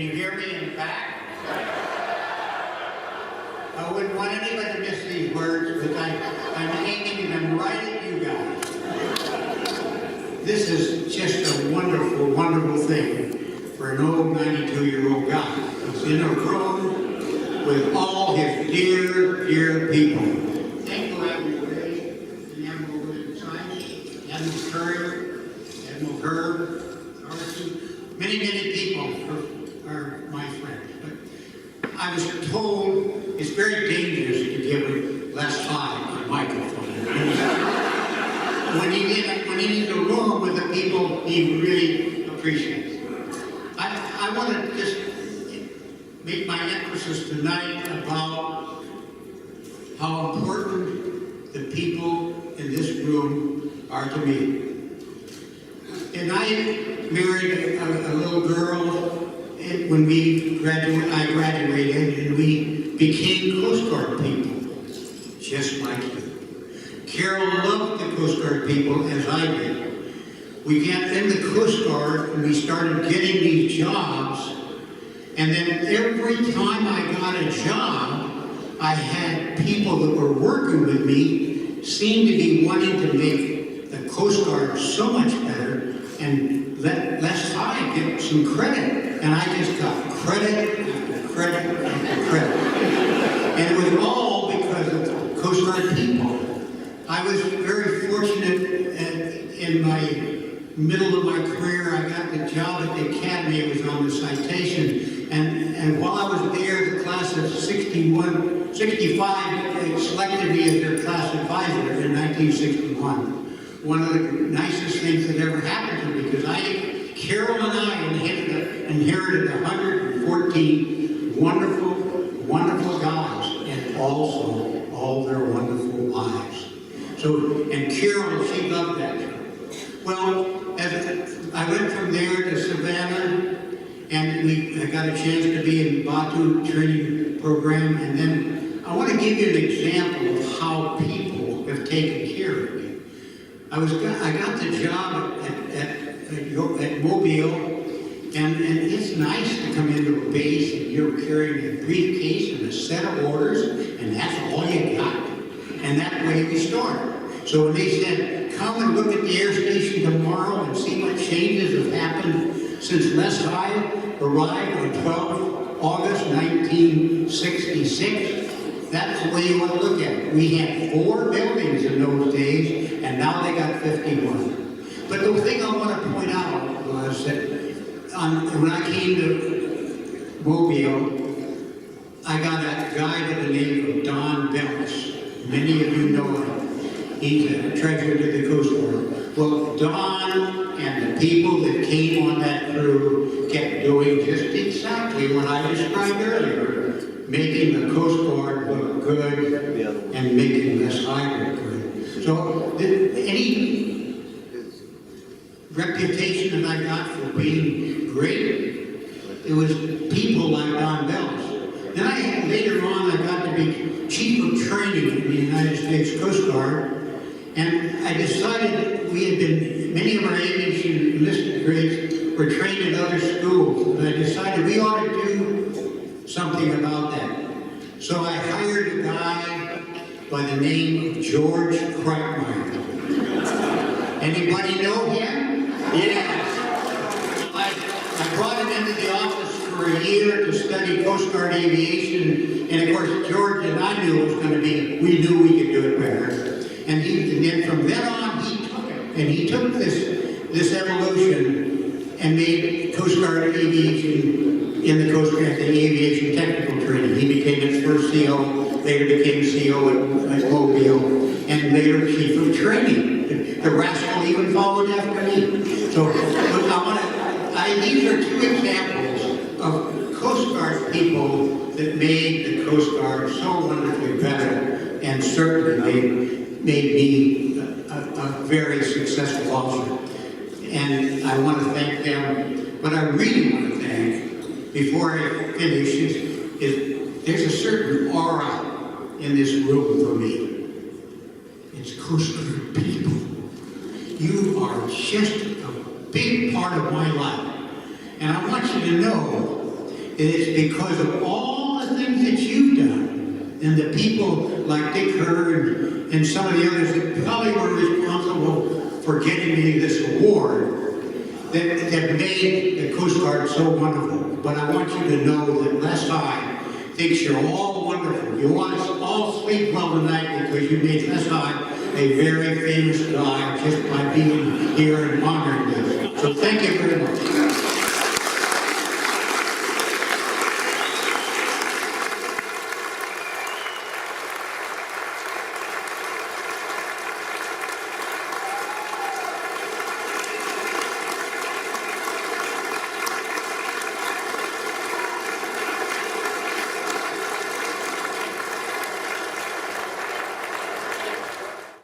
you hear me in the back? I wouldn't want anybody to miss these words, but I'm aiming them right at you guys. This is just a wonderful, wonderful thing for an old 92-year-old guy. He's in a room with all his dear, dear people. Thank you, Admiral Ray, and Admiral Simon, Admiral Curry, Admiral Herb, Darcy. Many, many people are my friends. But I was told it's very dangerous to give Les High a microphone. When he's in a room with the people he really appreciates. I want to just make my emphasis tonight about how important the people in this room are to me. And I married a little girl when I graduated, and we became Coast Guard people, just like you. Carol loved the Coast Guard people as I did. We got in the Coast Guard and we started getting these jobs, and then every time I got a job, I had people that were working with me seem to be wanting to make the Coast Guard so much better and let Les High get some credit. And I just got credit after credit after credit. And it was all because of the Coast Guard people. I was very fortunate in my middle of my career. I got the job at the Academy. It was on the citation. And while I was there, the class of 65 selected me as their class advisor in 1961. One of the nicest things that ever happened to me, because Carol and I inherited 114 wonderful, wonderful guys, and also all their wonderful wives. So, and Carol, she loved that. Well, I went from there to Savannah, and I got a chance to be in the Batu training program, and then I want to give you an example of how people have taken care of me. I got the job at Mobile, and it's nice to come into a base and you're carrying a briefcase and a set of orders, and that's all you got. And that way we started. So when they said, come and look at the air station tomorrow and see what changes have happened since Les High arrived on 12 August 1966, that's the way you want to look at it. We had 4 buildings in those days, and now they got 51. But the thing I want to point out was that when I came to Mobile, I got a guy by the name of Don Bellis. Many of you know him. He's a treasurer to the Coast Guard. Well, Don and the people that came on that crew kept doing just exactly what I described earlier, making the Coast Guard look good and making this high look good. So any reputation that I got for being great, it was people like Don Bellis. Then later on I got to be chief of training in the United States Coast Guard, and I decided many of our aviation enlisted grades were trained in other schools, and I decided we ought to do something about that. So I hired a guy by the name of George Kreitmeyer. Anybody know him? Yes. I brought him into the office for a year to study Coast Guard aviation, and of course George and I knew it was going to be, we knew we could do it better. And then from then on he took it, and he took this evolution and made Coast Guard aviation in the Coast Guard, the aviation technical training. He became its first CO, later became CO at Mobile, and later chief of training. The rascal even followed after me. So these are 2 examples of Coast Guard people that made the Coast Guard so wonderfully better, and certainly made me a very successful officer. And I want to thank them. But I really want to thank, before I finish, is there's a certain aura in this room for me. It's Coast Guard people. You are just a big part of my life. And I want you to know it's because of all the things that you've done, and the people like Dick Hurd and some of the others that probably were responsible for getting me this award, that made the Coast Guard so wonderful. But I want you to know that Les High thinks you're all wonderful. You want us all sleep well tonight because you made Les High a very famous guy just by being here and honoring this. So thank you very much.